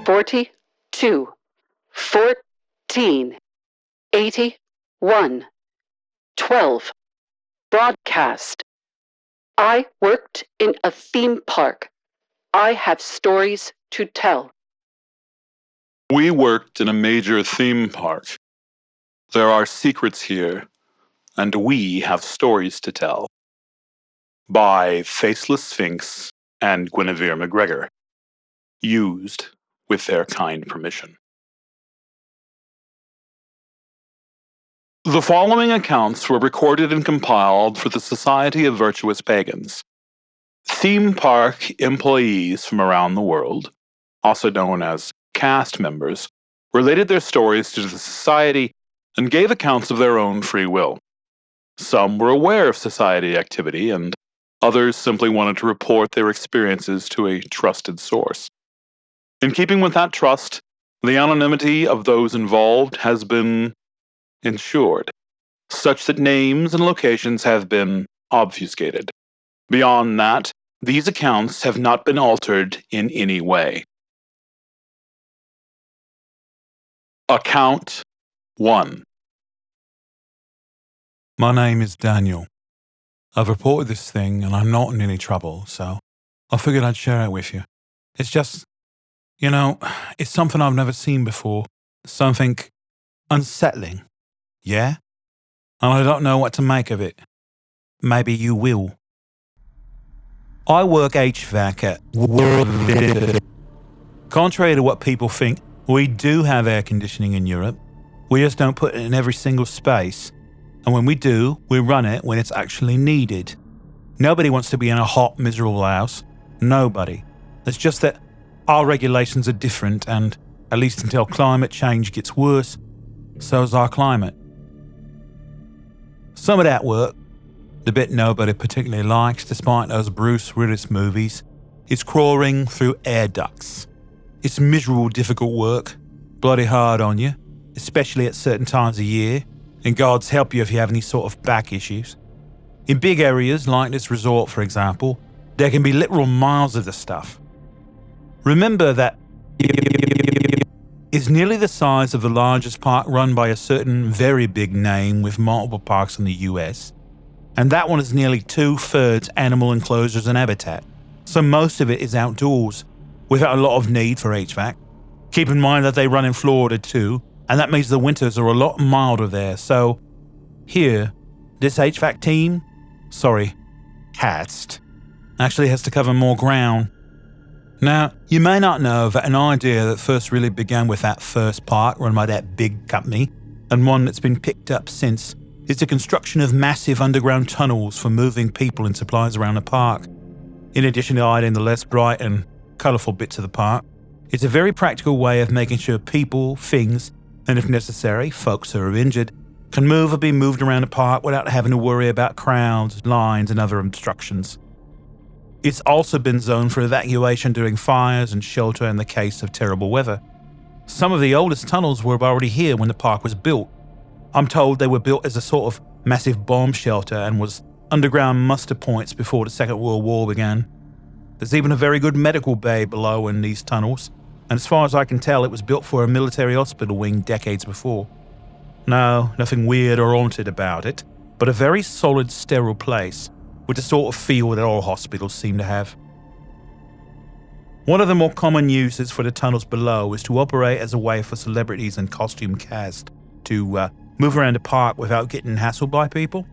42, 14, 81, 12. Broadcast. I worked in a theme park. I have stories to tell. We worked in a major theme park. There are secrets here, and we have stories to tell. By Faceless Sphinx and Guinevere McGregor. Used with their kind permission. The following accounts were recorded and compiled for the Society of Virtuous Pagans. Theme park employees from around the world, also known as cast members, related their stories to the Society and gave accounts of their own free will. Some were aware of Society activity, and others simply wanted to report their experiences to a trusted source. In keeping with that trust, the anonymity of those involved has been ensured, such that names and locations have been obfuscated. Beyond that, these accounts have not been altered in any way. Account 1. My name is Daniel. I've reported this thing and I'm not in any trouble, so I figured I'd share it with you. It's just, it's something I've never seen before. Something unsettling. Yeah? And I don't know what to make of it. Maybe you will. I work HVAC at Contrary to what people think, we do have air conditioning in Europe. We just don't put it in every single space. And when we do, we run it when it's actually needed. Nobody wants to be in a hot, miserable house. Nobody. It's just that our regulations are different, and at least until climate change gets worse, so is our climate. Some of that work, the bit nobody particularly likes despite those Bruce Willis movies, is crawling through air ducts. It's miserable, difficult work, bloody hard on you, especially at certain times of year, and God's help you if you have any sort of back issues. In big areas like this resort, for example, there can be literal miles of the stuff. Remember that is nearly the size of the largest park run by a certain very big name with multiple parks in the US, and that one is nearly 2/3 animal enclosures and habitat, so most of it is outdoors, without a lot of need for HVAC. Keep in mind that they run in Florida too, and that means the winters are a lot milder there, so here, this HVAC team, cast, actually has to cover more ground. Now, you may not know that an idea that first really began with that first park run by that big company, and one that's been picked up since, is the construction of massive underground tunnels for moving people and supplies around the park. In addition to hiding the less bright and colourful bits of the park, it's a very practical way of making sure people, things, and if necessary, folks who are injured, can move or be moved around the park without having to worry about crowds, lines, and other obstructions. It's also been zoned for evacuation during fires and shelter in the case of terrible weather. Some of the oldest tunnels were already here when the park was built. I'm told they were built as a sort of massive bomb shelter and was underground muster points before the Second World War began. There's even a very good medical bay below in these tunnels, and as far as I can tell, it was built for a military hospital wing decades before. No, nothing weird or haunted about it, but a very solid, sterile place, with the sort of feel that all hospitals seem to have. One of the more common uses for the tunnels below is to operate as a way for celebrities and costume cast to move around the park without getting hassled by people.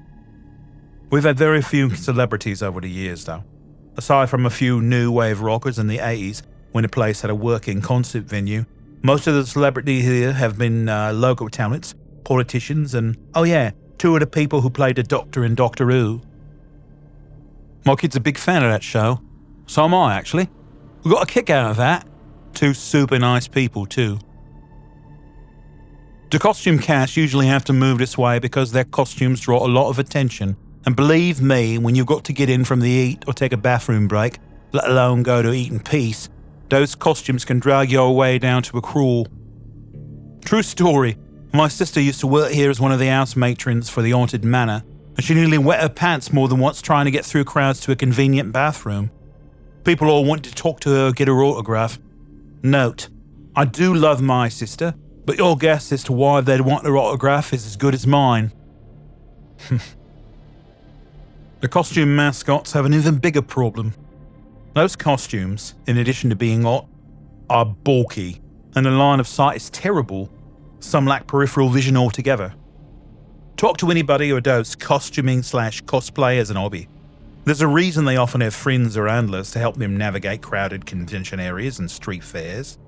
We've had very few celebrities over the years though, aside from a few new wave rockers in the 80s when the place had a working concert venue. Most of the celebrities here have been local talents, politicians, and, two of the people who played the Doctor in Doctor Who. My kid's a big fan of that show. So am I, actually. We got a kick out of that. Two super nice people, too. The costume cast usually have to move this way because their costumes draw a lot of attention. And believe me, when you've got to get in from the eat or take a bathroom break, let alone go to eat in peace, those costumes can drag your way down to a crawl. True story. My sister used to work here as one of the house matrons for the haunted manor, and she nearly wet her pants more than once trying to get through crowds to a convenient bathroom. People all wanted to talk to her or get her autograph. Note, I do love my sister, but your guess as to why they'd want her autograph is as good as mine. The costume mascots have an even bigger problem. Those costumes, in addition to being hot, are bulky, and the line of sight is terrible. Some lack peripheral vision altogether. Talk to anybody who does costuming/cosplay as an hobby. There's a reason they often have friends or handlers to help them navigate crowded convention areas and street fairs.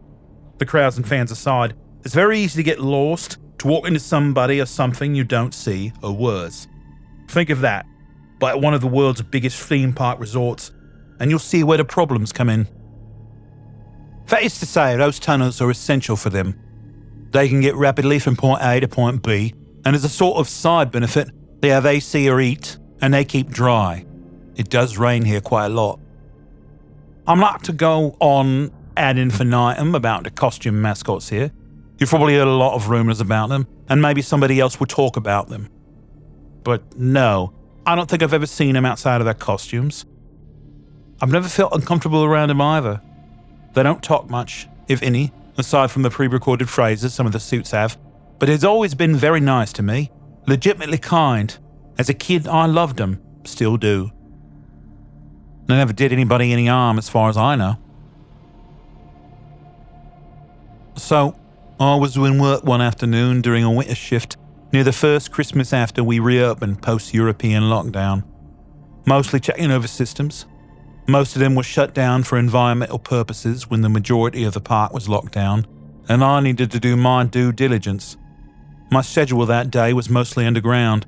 The crowds and fans aside, it's very easy to get lost, to walk into somebody or something you don't see, or worse. Think of that, but at one of the world's biggest theme park resorts, and you'll see where the problems come in. That is to say, those tunnels are essential for them. They can get rapidly from point A to point B, and as a sort of side benefit, they have AC or heat, and they keep dry. It does rain here quite a lot. I'm not to go on ad infinitum about the costume mascots here. You've probably heard a lot of rumours about them, and maybe somebody else will talk about them. But no, I don't think I've ever seen them outside of their costumes. I've never felt uncomfortable around them either. They don't talk much, if any, aside from the pre-recorded phrases some of the suits have, but it's always been very nice to me, legitimately kind. As a kid, I loved them, still do. They never did anybody any harm as far as I know. So, I was doing work one afternoon during a winter shift near the first Christmas after we reopened post-European lockdown. Mostly checking over systems. Most of them were shut down for environmental purposes when the majority of the park was locked down, and I needed to do my due diligence. My schedule that day was mostly underground.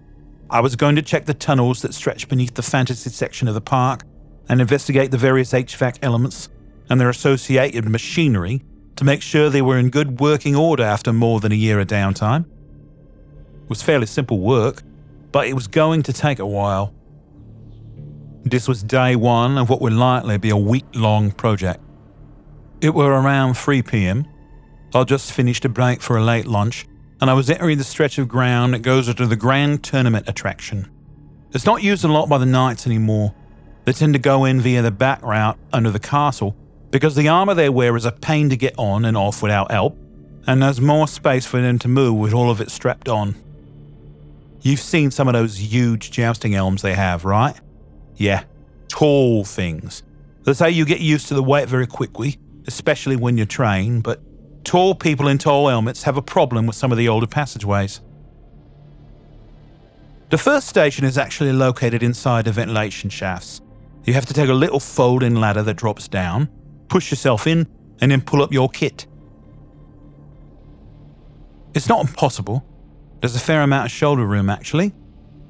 I was going to check the tunnels that stretch beneath the fantasy section of the park and investigate the various HVAC elements and their associated machinery to make sure they were in good working order after more than a year of downtime. It was fairly simple work, but it was going to take a while. This was day one of what would likely be a week-long project. It were around 3 p.m. I'd just finished a break for a late lunch, and I was entering the stretch of ground that goes into the Grand Tournament attraction. It's not used a lot by the knights anymore. They tend to go in via the back route under the castle, because the armour they wear is a pain to get on and off without help, and there's more space for them to move with all of it strapped on. You've seen some of those huge jousting helms they have, right? Yeah, tall things. They say you get used to the weight very quickly, especially when you're trained, but tall people in tall helmets have a problem with some of the older passageways. The first station is actually located inside the ventilation shafts. You have to take a little fold-in ladder that drops down, push yourself in, and then pull up your kit. It's not impossible. There's a fair amount of shoulder room actually,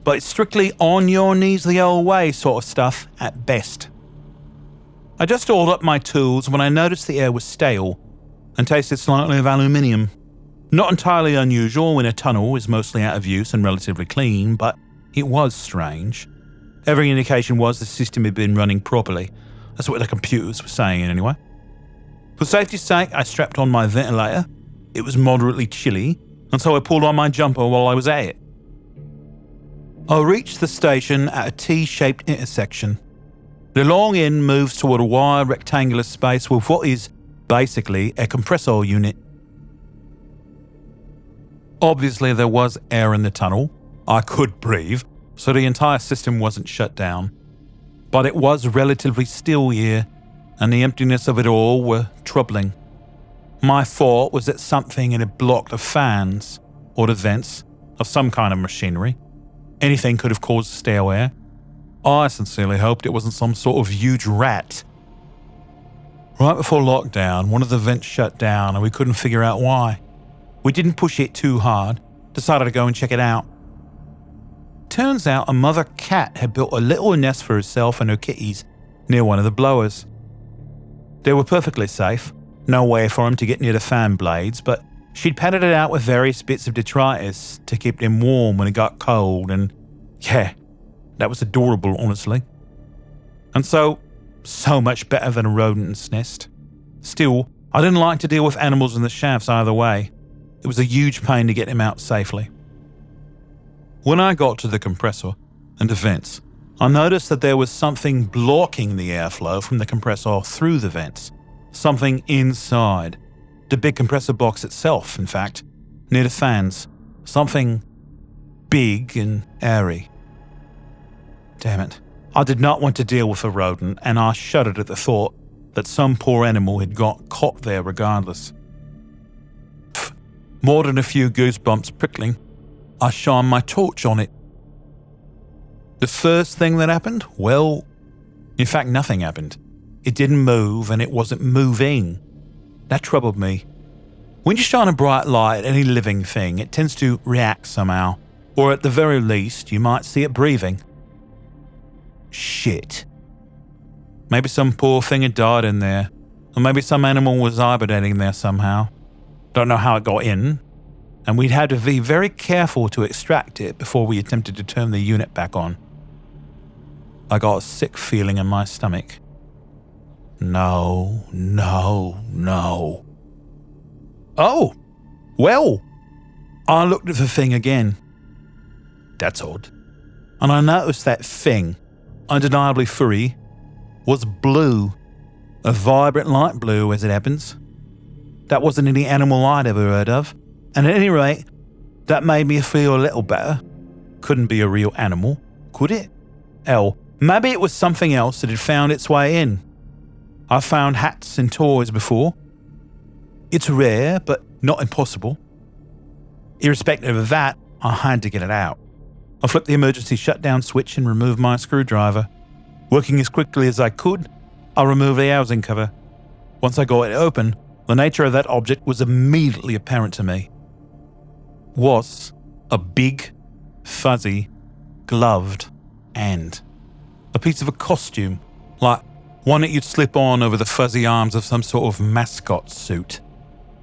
but it's strictly on your knees the old way sort of stuff at best. I just hauled up my tools when I noticed the air was stale and tasted slightly of aluminium. Not entirely unusual when a tunnel is mostly out of use and relatively clean, but it was strange. Every indication was the system had been running properly. That's what the computers were saying anyway. For safety's sake, I strapped on my ventilator. It was moderately chilly, and so I pulled on my jumper while I was at it. I reached the station at a T-shaped intersection. The long end moves toward a wide rectangular space with what is basically a compressor unit. Obviously there was air in the tunnel. I could breathe, so the entire system wasn't shut down. But it was relatively still here, and the emptiness of it all were troubling. My thought was that something had blocked the fans, or the vents, of some kind of machinery. Anything could have caused stale air. I sincerely hoped it wasn't some sort of huge rat. Right before lockdown, one of the vents shut down and we couldn't figure out why. We didn't push it too hard, decided to go and check it out. Turns out a mother cat had built a little nest for herself and her kitties near one of the blowers. They were perfectly safe, no way for them to get near the fan blades, but she'd padded it out with various bits of detritus to keep them warm when it got cold, and yeah, that was adorable, honestly. And so much better than a rodent's nest. Still, I didn't like to deal with animals in the shafts either way. It was a huge pain to get him out safely. When I got to the compressor and the vents, I noticed that there was something blocking the airflow from the compressor through the vents. Something inside. The big compressor box itself, in fact, near the fans. Something big and airy. Damn it. I did not want to deal with a rodent, and I shuddered at the thought that some poor animal had got caught there regardless. More than a few goosebumps prickling, I shined my torch on it. The first thing that happened? Well, in fact, nothing happened. It didn't move, and it wasn't moving. That troubled me. When you shine a bright light at any living thing, it tends to react somehow, or at the very least, you might see it breathing. Shit. Maybe some poor thing had died in there, or maybe some animal was hibernating there somehow. Don't know how it got in, and we'd had to be very careful to extract it before we attempted to turn the unit back on. I got a sick feeling in my stomach. No. Oh, well, I looked at the thing again. That's odd. And I noticed that thing, undeniably furry, was blue. A vibrant light blue, as it happens. That wasn't any animal I'd ever heard of. And at any rate, that made me feel a little better. Couldn't be a real animal, could it? Hell, maybe it was something else that had found its way in. I've found hats and toys before. It's rare, but not impossible. Irrespective of that, I had to get it out. I flipped the emergency shutdown switch and removed my screwdriver. Working as quickly as I could, I removed the housing cover. Once I got it open, the nature of that object was immediately apparent to me. Was a big, fuzzy, gloved hand. A piece of a costume, like one that you'd slip on over the fuzzy arms of some sort of mascot suit.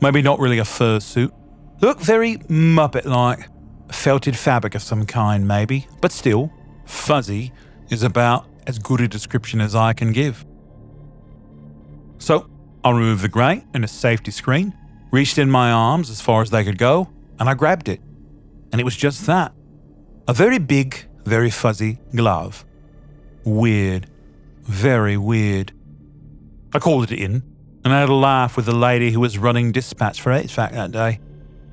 Maybe not really a fur suit. Looked very Muppet-like. Felted fabric of some kind, maybe. But still, fuzzy is about as good a description as I can give. So, I removed the grate and a safety screen, reached in my arms as far as they could go, and I grabbed it. And it was just that. A very big, very fuzzy glove. Weird. Very weird. I called it in, and I had a laugh with the lady who was running dispatch for HVAC that day.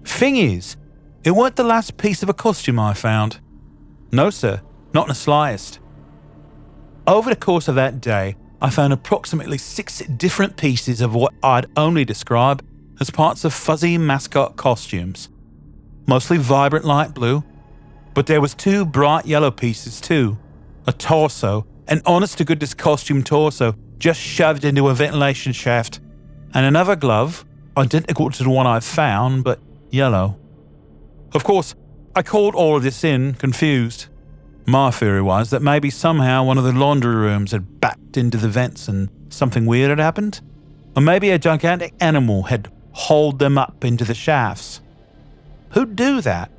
Thing is, it weren't the last piece of a costume I found. No, sir, not in the slightest. Over the course of that day, I found approximately 6 different pieces of what I'd only describe as parts of fuzzy mascot costumes. Mostly vibrant light blue, but there was 2 bright yellow pieces too. A torso, an honest-to-goodness costume torso, just shoved into a ventilation shaft, and another glove, identical to the one I found, but yellow. Of course, I called all of this in, confused. My theory was that maybe somehow one of the laundry rooms had backed into the vents and something weird had happened. Or maybe a gigantic animal had hauled them up into the shafts. Who'd do that?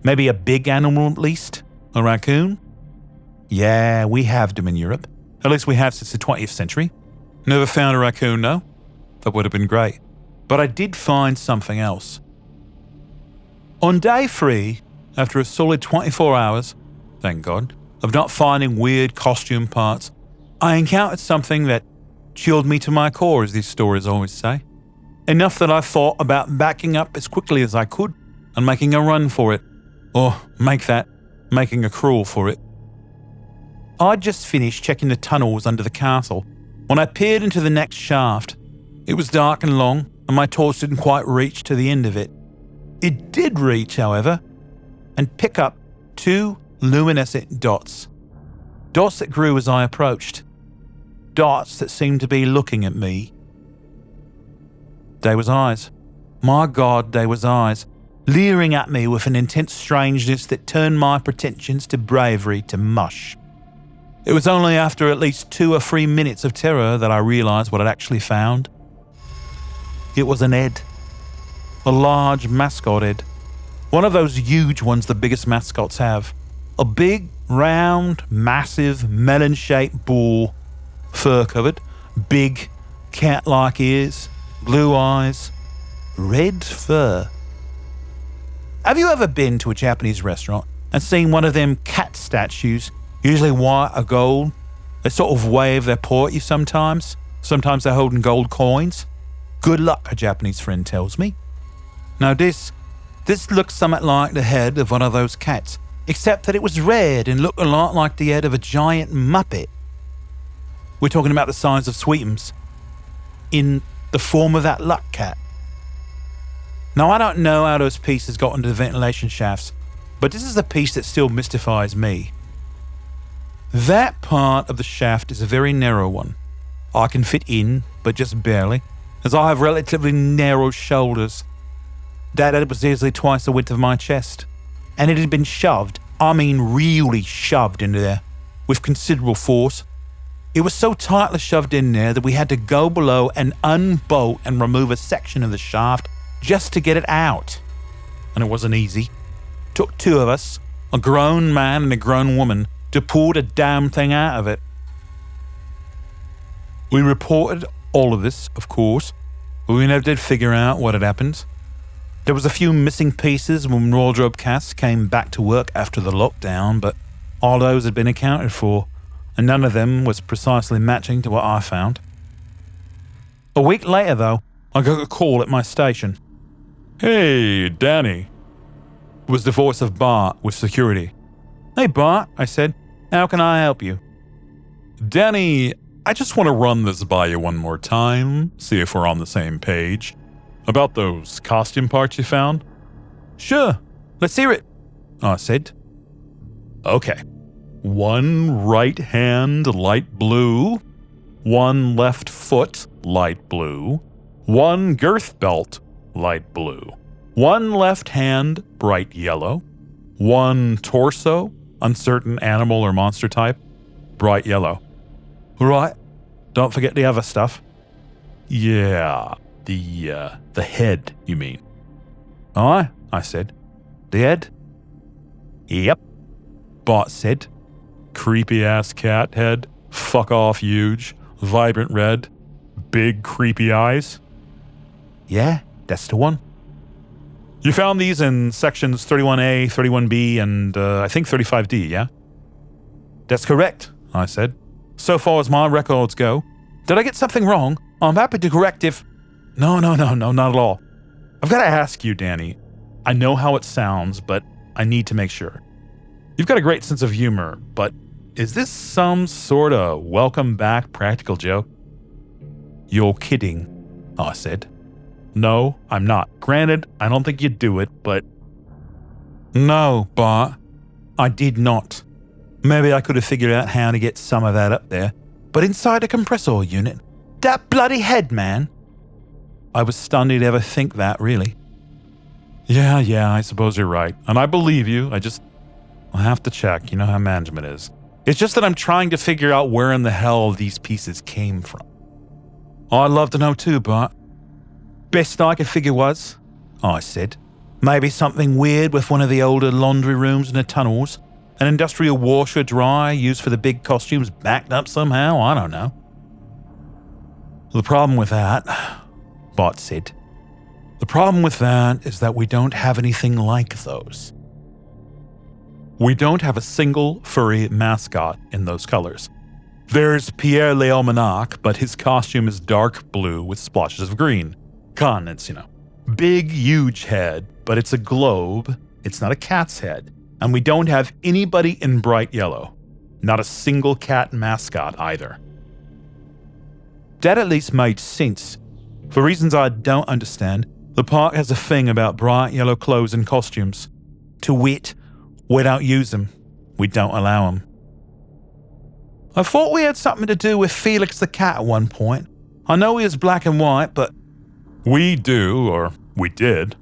Maybe a big animal at least? A raccoon? Yeah, we have them in Europe. At least we have since the 20th century. Never found a raccoon, though. That would have been great. But I did find something else. On day 3, after a solid 24 hours, thank God, of not finding weird costume parts, I encountered something that chilled me to my core, as these stories always say. Enough that I thought about backing up as quickly as I could and making a run for it. Or making a crawl for it. I'd just finished checking the tunnels under the castle when I peered into the next shaft. It was dark and long, and my torch didn't quite reach to the end of it. It did reach, however, and pick up 2 luminescent dots. Dots that grew as I approached. Dots that seemed to be looking at me. They was eyes. My God, they was eyes, leering at me with an intense strangeness that turned my pretensions to bravery to mush. It was only after at least 2 or 3 minutes of terror that I realised what I'd actually found. It was an head. A large mascot head. One of those huge ones the biggest mascots have. A big, round, massive, melon-shaped bull. Fur-covered, big, cat-like ears, blue eyes, red fur. Have you ever been to a Japanese restaurant and seen one of them cat statues, usually white or gold? They sort of wave their paw at you sometimes. Sometimes they're holding gold coins. Good luck, a Japanese friend tells me. Now this looks somewhat like the head of one of those cats, except that it was red and looked a lot like the head of a giant muppet. We're talking about the size of Sweetums, in the form of that luck cat. Now, I don't know how those pieces got into the ventilation shafts, but this is the piece that still mystifies me. That part of the shaft is a very narrow one. I can fit in, but just barely, as I have relatively narrow shoulders. That head was easily twice the width of my chest, and it had been shoved, I mean really shoved into there, with considerable force. It was so tightly shoved in there that we had to go below and unbolt and remove a section of the shaft just to get it out. And it wasn't easy. Took two of us, a grown man and a grown woman, to pull the damn thing out of it. We reported all of this, of course, but we never did figure out what had happened. There was a few missing pieces when wardrobe casts came back to work after the lockdown, but all those had been accounted for, and none of them was precisely matching to what I found. A week later, though, I got a call at my station. "Hey, Danny," was the voice of Bart with security. "Hey, Bart," I said. "How can I help you?" "Danny, I just want to run this by you one more time, see if we're on the same page. About those costume parts you found?" "Sure, let's hear it," I said. "Okay. One right hand light blue, one left foot light blue, one girth belt light blue, one left hand bright yellow, one torso, uncertain animal or monster type, bright yellow." "Right. Don't forget the other stuff." "Yeah, the head, you mean?" "Aye," I said. "The head?" "Yep," Bart said. "Creepy-ass cat head, fuck off huge, vibrant red, big creepy eyes." "Yeah, that's the one." "You found these in sections 31A, 31B, and I think 35D, yeah?" "That's correct," I said. "So far as my records go. Did I get something wrong? I'm happy to correct if—" No, not at all. "I've got to ask you, Danny. I know how it sounds, but I need to make sure. You've got a great sense of humor, but is this some sort of welcome back practical joke?" "You're kidding," I said. "No, I'm not. Granted, I don't think you'd do it, but—" "No, Bart, I did not. Maybe I could have figured out how to get some of that up there, but inside a compressor unit, that bloody head, man." I was stunned he'd ever think that, really. Yeah, I suppose you're right. And I believe you. I'll have to check. You know how management is. It's just that I'm trying to figure out where in the hell these pieces came from." "I'd love to know too, Bart." "Best I could figure was," I said, "maybe something weird with one of the older laundry rooms in the tunnels, an industrial washer dryer used for the big costumes backed up somehow, I don't know." "The problem with that," Bart said, "the problem with that is that we don't have anything like those. We don't have a single furry mascot in those colors. There's Pierre Leominac, but his costume is dark blue with splotches of green. Continents, you know. Big, huge head, but it's a globe. It's not a cat's head. And we don't have anybody in bright yellow. Not a single cat mascot either." That at least made sense. For reasons I don't understand, the park has a thing about bright yellow clothes and costumes. To wit, we don't use them. We don't allow them. I thought we had something to do with Felix the cat at one point. I know he was black and white, but... "We do, or we did,"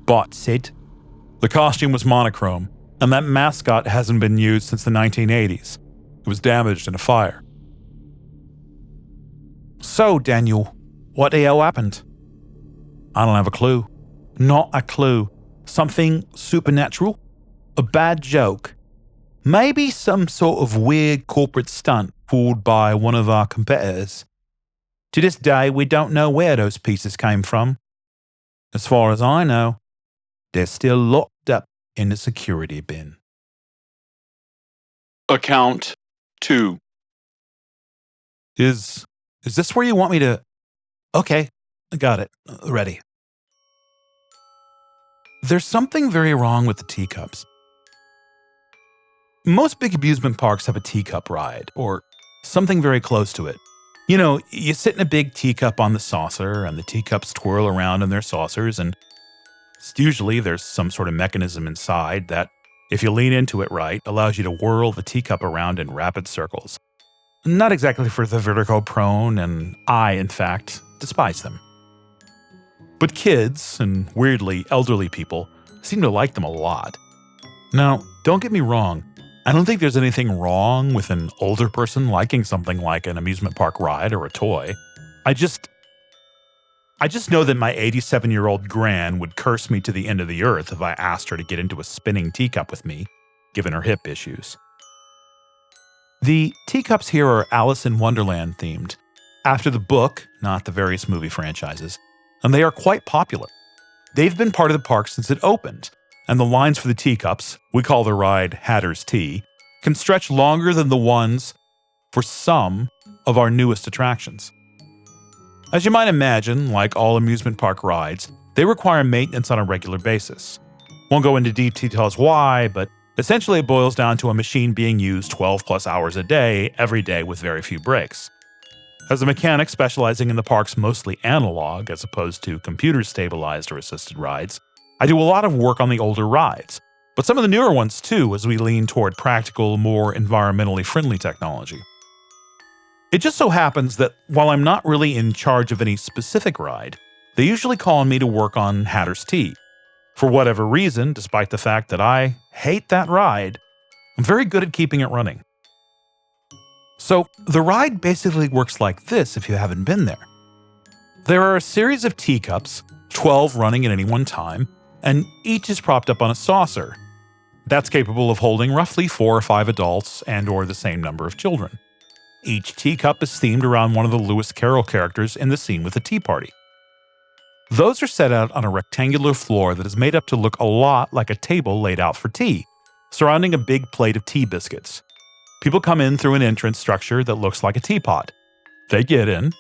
Bart said. "The costume was monochrome, and that mascot hasn't been used since the 1980s. It was damaged in a fire." "So, Daniel, what the hell happened?" "I don't have a clue. Not a clue. Something supernatural? A bad joke? Maybe some sort of weird corporate stunt pulled by one of our competitors. To this day, we don't know where those pieces came from. As far as I know, they're still locked in the security bin. Account 2. Is this where you want me to? Okay, I got it. Ready. There's something very wrong with the teacups. Most big amusement parks have a teacup ride, or something very close to it. You know, you sit in a big teacup on the saucer, and the teacups twirl around in their saucers, and usually there's some sort of mechanism inside that, if you lean into it right, allows you to whirl the teacup around in rapid circles. Not exactly for the vertigo prone, and I, in fact, despise them. But kids, and weirdly elderly people, seem to like them a lot. Now, don't get me wrong, I don't think there's anything wrong with an older person liking something like an amusement park ride or a toy. I just know that my 87-year-old gran would curse me to the end of the earth if I asked her to get into a spinning teacup with me, given her hip issues. The teacups here are Alice in Wonderland themed, after the book, not the various movie franchises, and they are quite popular. They've been part of the park since it opened, and the lines for the teacups, we call the ride Hatter's Tea, can stretch longer than the ones for some of our newest attractions. As you might imagine, like all amusement park rides, they require maintenance on a regular basis. Won't go into deep details why, but essentially it boils down to a machine being used 12 plus hours a day, every day with very few breaks. As a mechanic specializing in the park's mostly analog as opposed to computer-stabilized or assisted rides, I do a lot of work on the older rides, but some of the newer ones too as we lean toward practical, more environmentally friendly technology. It just so happens that while I'm not really in charge of any specific ride, they usually call on me to work on Hatter's Tea. For whatever reason, despite the fact that I hate that ride, I'm very good at keeping it running. So the ride basically works like this if you haven't been there. There are a series of teacups, 12 running at any one time, and each is propped up on a saucer. That's capable of holding roughly 4 or 5 adults and or the same number of children. Each teacup is themed around one of the Lewis Carroll characters in the scene with the tea party. Those are set out on a rectangular floor that is made up to look a lot like a table laid out for tea, surrounding a big plate of tea biscuits. People come in through an entrance structure that looks like a teapot. They get in,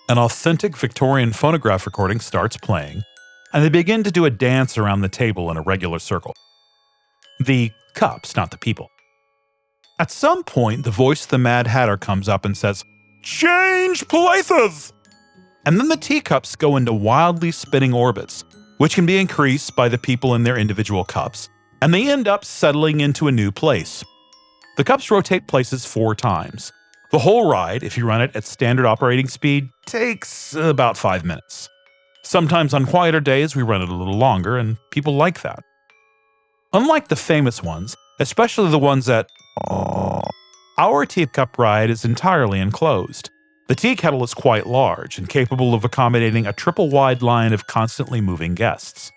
an authentic Victorian phonograph recording starts playing, and they begin to do a dance around the table in a regular circle. The cups, not the people. At some point, the voice of the Mad Hatter comes up and says, "Change places!" And then the teacups go into wildly spinning orbits, which can be increased by the people in their individual cups, and they end up settling into a new place. The cups rotate places 4 times. The whole ride, if you run it at standard operating speed, takes about 5 minutes. Sometimes on quieter days, we run it a little longer, and people like that. Unlike the famous ones, especially the ones at our teacup ride is entirely enclosed. The tea kettle is quite large and capable of accommodating a triple-wide line of constantly moving guests.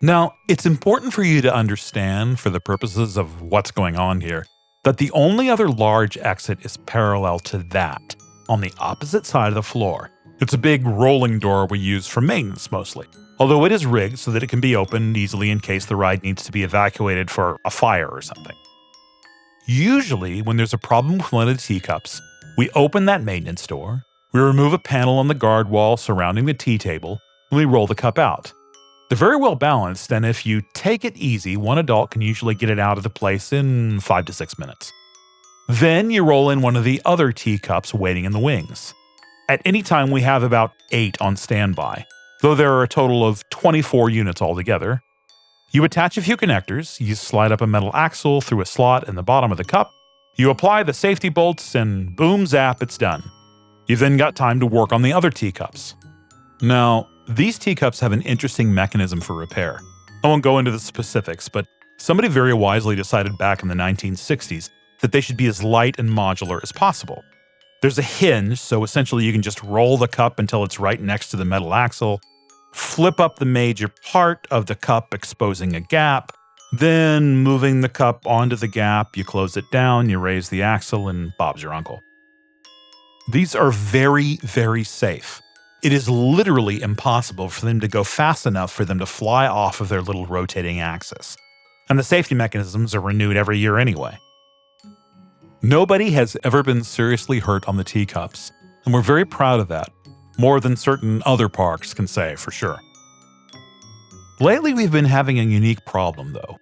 Now, it's important for you to understand, for the purposes of what's going on here, that the only other large exit is parallel to that, on the opposite side of the floor. It's a big rolling door we use for maintenance mostly, although it is rigged so that it can be opened easily in case the ride needs to be evacuated for a fire or something. Usually, when there's a problem with one of the teacups, we open that maintenance door, we remove a panel on the guard wall surrounding the tea table, and we roll the cup out. They're very well balanced, and if you take it easy, one adult can usually get it out of the place in 5 to 6 minutes. Then you roll in one of the other teacups waiting in the wings. At any time, we have about 8 on standby, though there are a total of 24 units altogether. You attach a few connectors, you slide up a metal axle through a slot in the bottom of the cup, you apply the safety bolts, and boom zap, it's done. You've then got time to work on the other teacups. Now, these teacups have an interesting mechanism for repair. I won't go into the specifics, but somebody very wisely decided back in the 1960s that they should be as light and modular as possible. There's a hinge, so essentially you can just roll the cup until it's right next to the metal axle, flip up the major part of the cup exposing a gap, then moving the cup onto the gap, you close it down, you raise the axle, and Bob's your uncle. These are very, very safe. It is literally impossible for them to go fast enough for them to fly off of their little rotating axis. and the safety mechanisms are renewed every year anyway. Nobody has ever been seriously hurt on the teacups, and we're very proud of that, more than certain other parks can say for sure. Lately, we've been having a unique problem, though.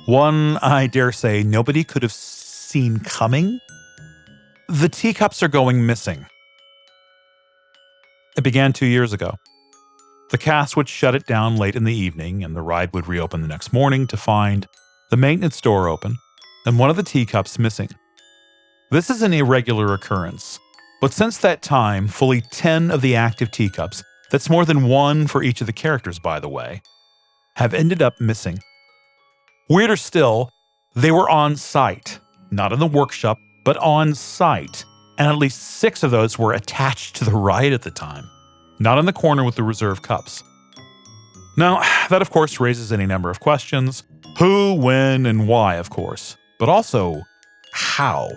One, I dare say, nobody could have seen coming. The teacups are going missing. It began 2 years ago. The cast would shut it down late in the evening, and the ride would reopen the next morning to find the maintenance door open and one of the teacups missing. This is an irregular occurrence, but since that time, fully 10 of the active teacups, that's more than one for each of the characters, by the way, have ended up missing. Weirder still, they were on site, not in the workshop, but on site, and at least 6 of those were attached to the ride at the time, not in the corner with the reserve cups. Now, that of course raises any number of questions. Who, when, and why, of course, but also how.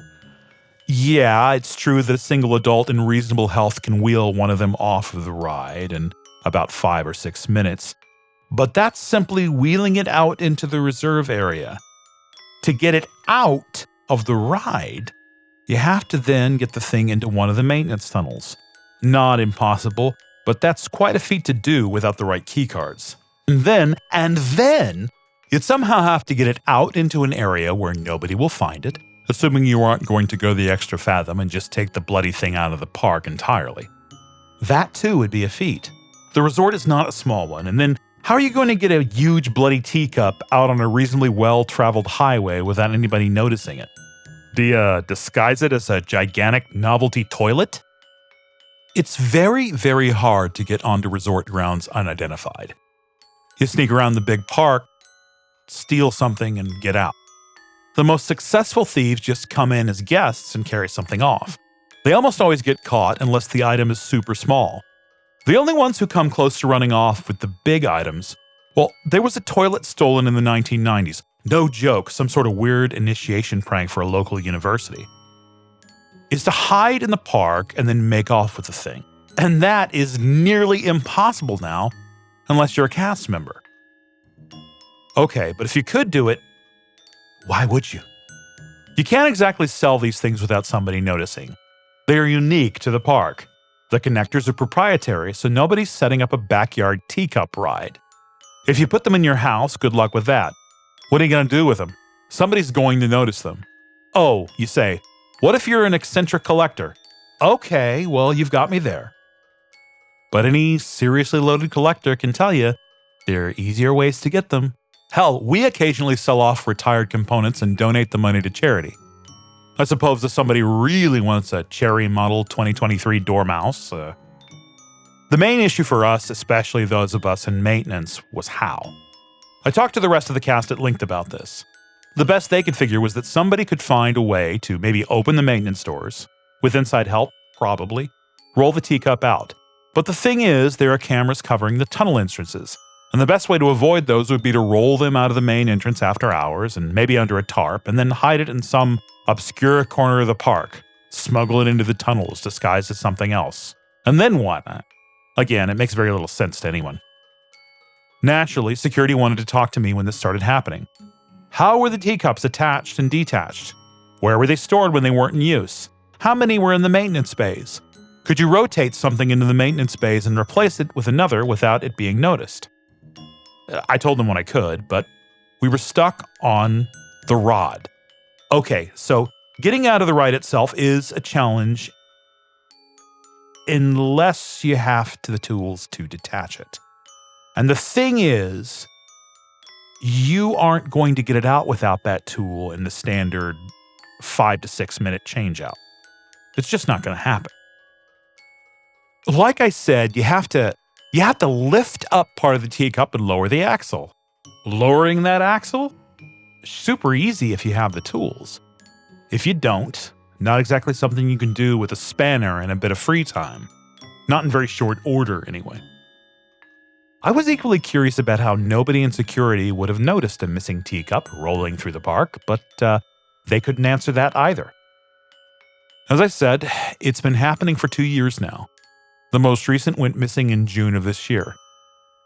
Yeah, it's true that a single adult in reasonable health can wheel one of them off of the ride in about 5 or 6 minutes, but that's simply wheeling it out into the reserve area. To get it out of the ride, you have to then get the thing into one of the maintenance tunnels. Not impossible, but that's quite a feat to do without the right keycards. And then, you'd somehow have to get it out into an area where nobody will find it, assuming you aren't going to go the extra fathom and just take the bloody thing out of the park entirely. That too would be a feat. The resort is not a small one, and then how are you going to get a huge bloody teacup out on a reasonably well-traveled highway without anybody noticing it? Do you disguise it as a gigantic novelty toilet? It's very, very hard to get onto resort grounds unidentified. You sneak around the big park, steal something, and get out. The most successful thieves just come in as guests and carry something off. They almost always get caught unless the item is super small. The only ones who come close to running off with the big items, well, there was a toilet stolen in the 1990s. No joke, some sort of weird initiation prank for a local university. Is to hide in the park and then make off with the thing. And that is nearly impossible now, unless you're a cast member. Okay, but if you could do it, why would you? You can't exactly sell these things without somebody noticing. They are unique to the park. The connectors are proprietary, so nobody's setting up a backyard teacup ride. If you put them in your house, good luck with that. What are you going to do with them? Somebody's going to notice them. Oh, you say, what if you're an eccentric collector? Okay, well, you've got me there. But any seriously loaded collector can tell you there are easier ways to get them. Hell, we occasionally sell off retired components and donate the money to charity. I suppose if somebody really wants a Cherry Model 2023 Dormouse. The main issue for us, especially those of us in maintenance, was how. I talked to the rest of the cast at length about this. The best they could figure was that somebody could find a way to maybe open the maintenance doors, with inside help, probably, roll the teacup out. But the thing is, there are cameras covering the tunnel entrances, and the best way to avoid those would be to roll them out of the main entrance after hours, and maybe under a tarp, and then hide it in some obscure corner of the park, smuggle it into the tunnels disguised as something else. And then what? Again, it makes very little sense to anyone. Naturally, security wanted to talk to me when this started happening. How were the teacups attached and detached? Where were they stored when they weren't in use? How many were in the maintenance bays? Could you rotate something into the maintenance bays and replace it with another without it being noticed? I told them what I could, but we were stuck on the rod. Okay, so getting out of the ride itself is a challenge unless you have the tools to detach it. And the thing is, you aren't going to get it out without that tool in the standard 5 to 6 minute change out. It's just not going to happen. Like I said, you have to lift up part of the teacup and lower the axle. Lowering that axle? Super easy if you have the tools. If you don't, not exactly something you can do with a spanner and a bit of free time. Not in very short order, anyway. I was equally curious about how nobody in security would have noticed a missing teacup rolling through the park, but they couldn't answer that either. As I said, it's been happening for 2 years now. The most recent went missing in June of this year.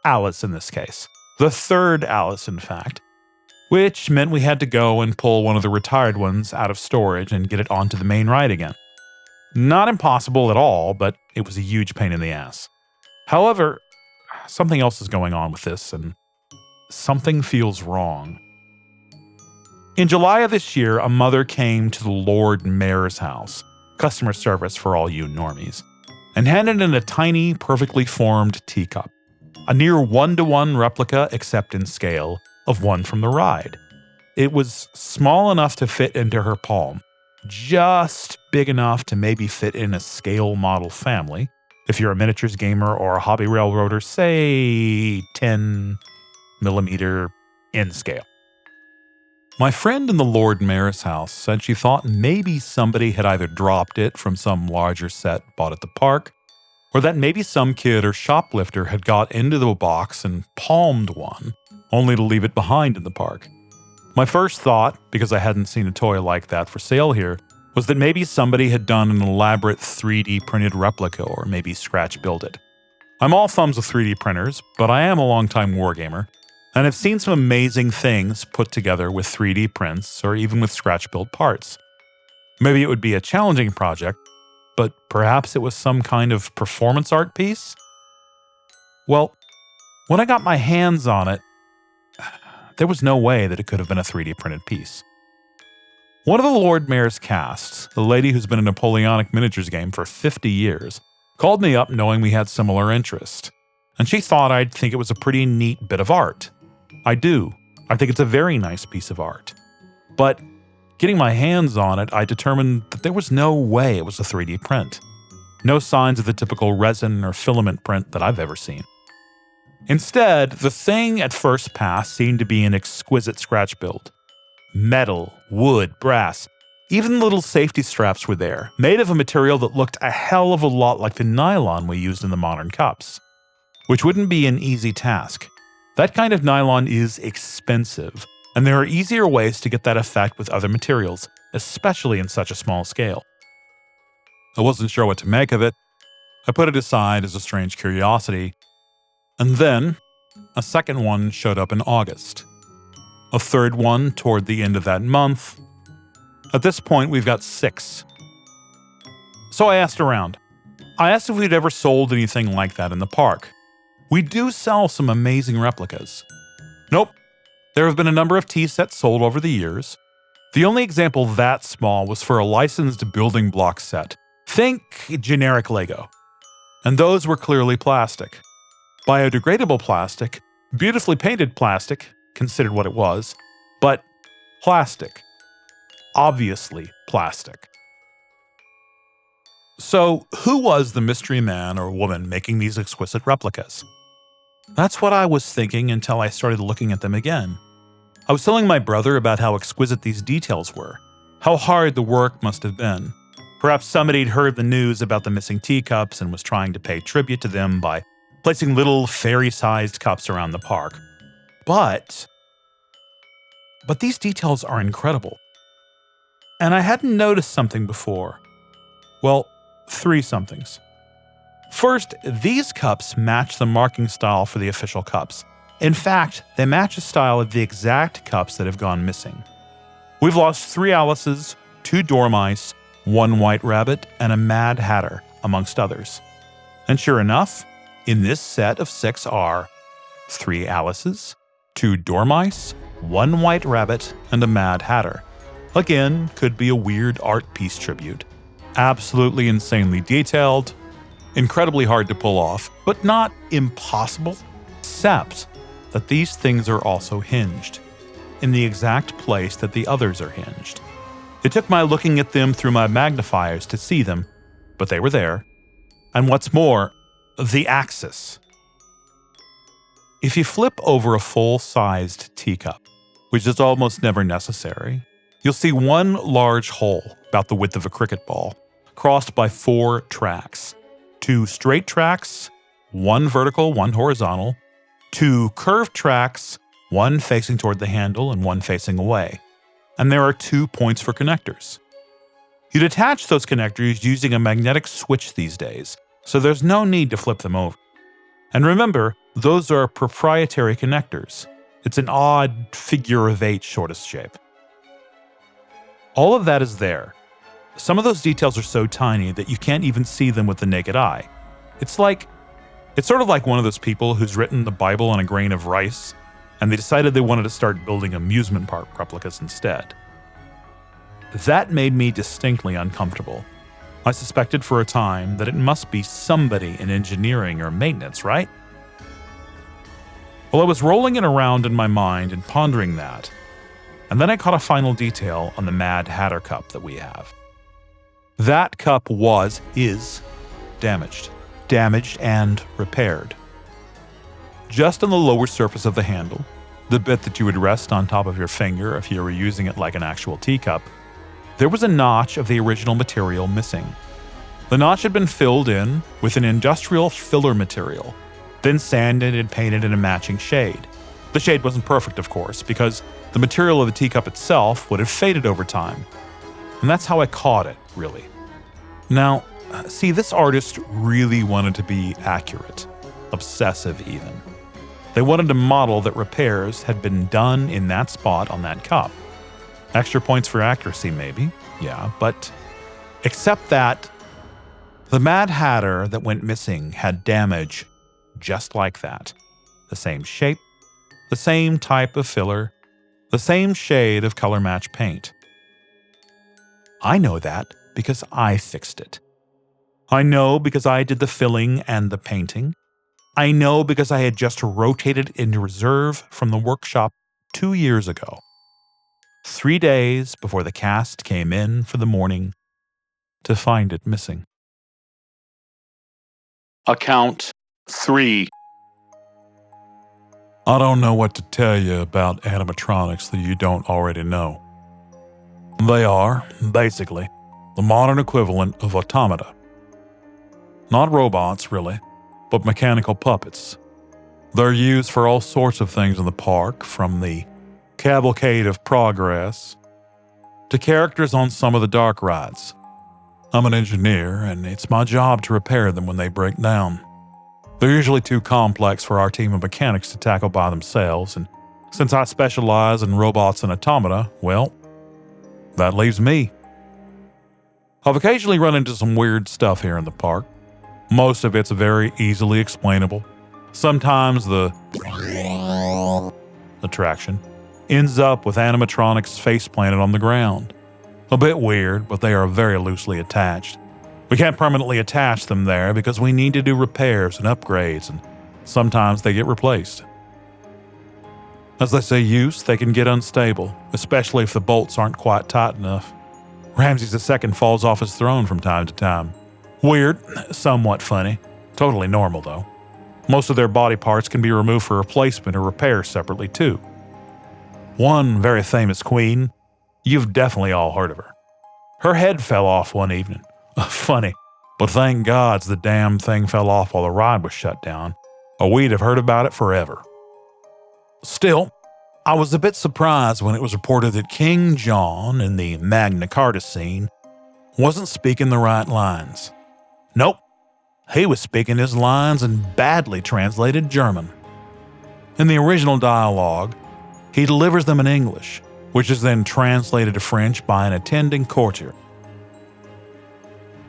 Alice in this case. The third Alice, in fact. which meant we had to go and pull one of the retired ones out of storage and get it onto the main ride again. Not impossible at all, but it was a huge pain in the ass. However, something else is going on with this, and something feels wrong. In July of this year, a mother came to the Lord Mayor's house, customer service for all you normies, and handed in a tiny, perfectly formed teacup, a near 1-to-1 replica except in scale of one from the ride. It was small enough to fit into her palm, just big enough to maybe fit in a scale model family, if you're a miniatures gamer or a hobby railroader, say 10 millimeter in scale. My friend in the Lord Mayor's house said she thought maybe somebody had either dropped it from some larger set bought at the park, or that maybe some kid or shoplifter had got into the box and palmed one, only to leave it behind in the park. My first thought, because I hadn't seen a toy like that for sale here, was that maybe somebody had done an elaborate 3D printed replica or maybe scratch-built it. I'm all thumbs with 3D printers, but I am a longtime wargamer, and I've seen some amazing things put together with 3D prints or even with scratch-built parts. Maybe it would be a challenging project, but perhaps it was some kind of performance art piece? Well, when I got my hands on it, there was no way that it could have been a 3D printed piece. One of the Lord Mayor's cast, the lady who's been a Napoleonic miniatures game for 50 years, called me up knowing we had similar interest, and she thought I'd think it was a pretty neat bit of art. I do. I think it's a very nice piece of art. But getting my hands on it, I determined that there was no way it was a 3D print. No signs of the typical resin or filament print that I've ever seen. Instead, the thing at first pass seemed to be an exquisite scratch build. Metal, wood, brass, even little safety straps were there, made of a material that looked a hell of a lot like the nylon we used in the modern cups, which wouldn't be an easy task. That kind of nylon is expensive, and there are easier ways to get that effect with other materials, especially in such a small scale. I wasn't sure what to make of it. I put it aside as a strange curiosity, and then a second one showed up in August. A third one toward the end of that month. At this point, we've got 6. So I asked around. I asked if we'd ever sold anything like that in the park. We do sell some amazing replicas. Nope. There have been a number of T-sets sold over the years. The only example that small was for a licensed building block set. Think generic Lego. And those were clearly plastic. Biodegradable plastic, beautifully painted plastic, considered what it was, but plastic. Obviously plastic. So, who was the mystery man or woman making these exquisite replicas? That's what I was thinking until I started looking at them again. I was telling my brother about how exquisite these details were, how hard the work must have been. Perhaps somebody had heard the news about the missing teacups and was trying to pay tribute to them by placing little fairy-sized cups around the park. But these details are incredible. And I hadn't noticed something before. Well, 3 somethings. First, these cups match the marking style for the official cups. In fact, they match the style of the exact cups that have gone missing. We've lost 3 Alices, 2 Dormice, 1 White Rabbit, and a Mad Hatter, amongst others. And sure enough, in this set of 6 are 3 Alices, 2 Dormice, 1 White Rabbit, and a Mad Hatter. Again, could be a weird art piece tribute. Absolutely insanely detailed, incredibly hard to pull off, but not impossible, except that these things are also hinged, in the exact place that the others are hinged. It took my looking at them through my magnifiers to see them, but they were there. And what's more, the axis. If you flip over a full-sized teacup, which is almost never necessary, you'll see one large hole about the width of a cricket ball, crossed by 4 tracks. 2 straight tracks, 1 vertical, 1 horizontal, 2 curved tracks, 1 facing toward the handle and 1 facing away. And there are 2 points for connectors. You'd attach those connectors using a magnetic switch these days, so there's no need to flip them over. And remember, those are proprietary connectors. It's an odd figure of 8 sort of shape. All of that is there. Some of those details are so tiny that you can't even see them with the naked eye. It's sort of like one of those people who's written the Bible on a grain of rice, and they decided they wanted to start building amusement park replicas instead. That made me distinctly uncomfortable. I suspected for a time that it must be somebody in engineering or maintenance, right? Well, I was rolling it around in my mind and pondering that, and then I caught a final detail on the Mad Hatter cup that we have. That cup is damaged and repaired. Just on the lower surface of the handle, the bit that you would rest on top of your finger if you were using it like an actual teacup, there was a notch of the original material missing. The notch had been filled in with an industrial filler material, then sanded and painted in a matching shade. The shade wasn't perfect, of course, because the material of the teacup itself would have faded over time. And that's how I caught it, really. Now, see, this artist really wanted to be accurate, obsessive even. They wanted a model that repairs had been done in that spot on that cup. Extra points for accuracy, maybe, yeah, but except that the Mad Hatter that went missing had damage just like that. The same shape, the same type of filler, the same shade of color match paint. I know that because I fixed it. I know because I did the filling and the painting. I know because I had just rotated into reserve from the workshop 2 years ago. 3 days before the cast came in for the morning to find it missing. Account 3. I don't know what to tell you about animatronics that you don't already know. They are, basically, the modern equivalent of automata. Not robots, really, but mechanical puppets. They're used for all sorts of things in the park, from the Cavalcade of Progress to characters on some of the dark rides. I'm an engineer, and it's my job to repair them when they break down. They're usually too complex for our team of mechanics to tackle by themselves, and since I specialize in robots and automata, well, that leaves me. I've occasionally run into some weird stuff here in the park. Most of it's very easily explainable. Sometimes the attraction ends up with animatronics face planted on the ground. A bit weird, but they are very loosely attached. We can't permanently attach them there because we need to do repairs and upgrades, and sometimes they get replaced. As they say use, they can get unstable, especially if the bolts aren't quite tight enough. Ramses II falls off his throne from time to time. Weird, somewhat funny, totally normal though. Most of their body parts can be removed for replacement or repair separately too. One very famous queen, you've definitely all heard of her. Her head fell off one evening. Funny, but thank God the damn thing fell off while the ride was shut down, or we'd have heard about it forever. Still, I was a bit surprised when it was reported that King John in the Magna Carta scene wasn't speaking the right lines. Nope, he was speaking his lines in badly translated German. In the original dialogue, he delivers them in English, which is then translated to French by an attending courtier.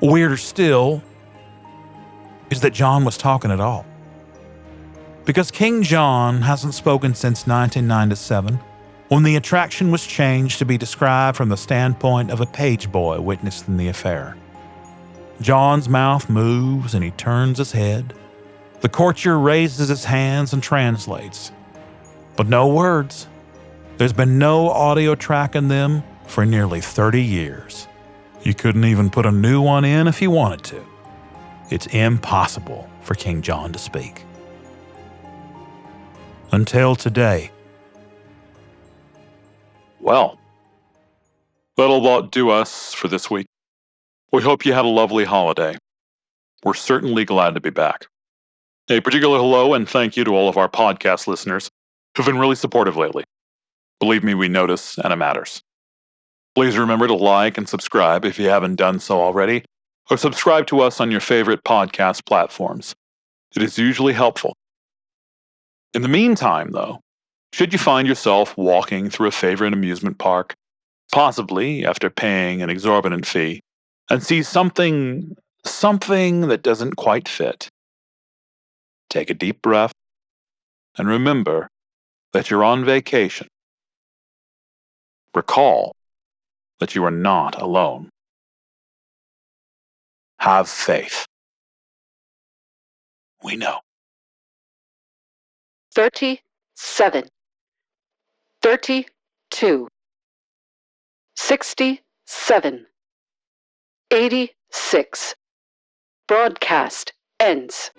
Weirder still is that John was talking at all. Because King John hasn't spoken since 1997, when the attraction was changed to be described from the standpoint of a page boy witnessing the affair. John's mouth moves and he turns his head. The courtier raises his hands and translates. But no words. There's been no audio tracking them for nearly 30 years. You couldn't even put a new one in if you wanted to. It's impossible for King John to speak. Until today. Well, that'll about do us for this week. We hope you had a lovely holiday. We're certainly glad to be back. A particular hello and thank you to all of our podcast listeners who've been really supportive lately. Believe me, we notice, and it matters. Please remember to like and subscribe if you haven't done so already, or subscribe to us on your favorite podcast platforms. It is usually helpful. In the meantime, though, Should you find yourself walking through a favorite amusement park, possibly after paying an exorbitant fee, and see something that doesn't quite fit, take a deep breath and remember that you're on vacation. Recall that you are not alone. Have faith. We know. 37, 32, 67, 86. Broadcast ends.